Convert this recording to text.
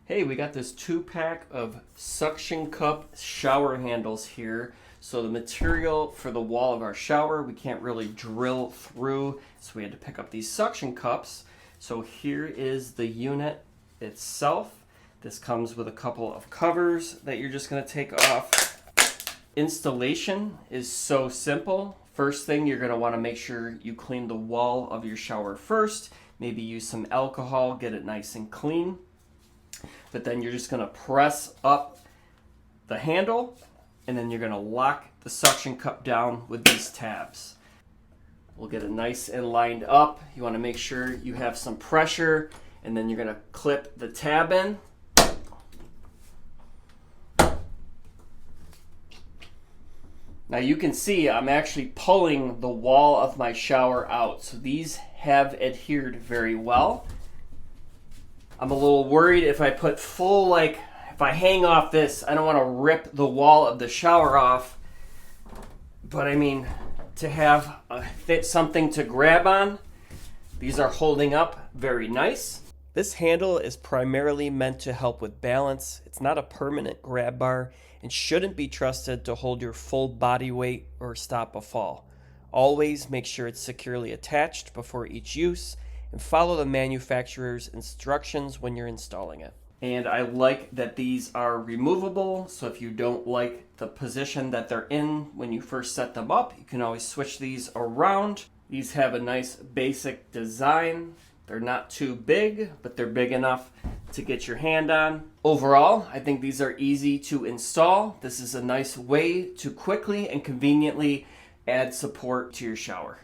Hey, we got this 2-pack of suction cup shower handles here. So the material for the wall of our shower, we can't really drill through, so we had to pick up these suction cups. So here is the unit itself. This comes with a couple of covers that you're just going to take off. Installation is so simple. First thing, you're going to want to make sure you clean the wall of your shower first. Maybe use some alcohol, get it nice and clean. But then you're just going to press up the handle, and then you're going to lock the suction cup down with these tabs. We'll get it nice and lined up. You want to make sure you have some pressure, and then you're going to clip the tab in. Now you can see I'm actually pulling the wall of my shower out. So these have adhered very well. I'm a little worried if I put full, if I hang off this, I don't want to rip the wall of the shower off. But I mean, to have something to grab on, these are holding up very nice. This handle is primarily meant to help with balance. It's not a permanent grab bar and shouldn't be trusted to hold your full body weight or stop a fall. Always make sure it's securely attached before each use, and follow the manufacturer's instructions when you're installing it. And I like that these are removable, so if you don't like the position that they're in when you first set them up, you can always switch these around. These have a nice basic design. They're not too big, but they're big enough to get your hand on. Overall, I think these are easy to install. This is a nice way to quickly and conveniently add support to your shower.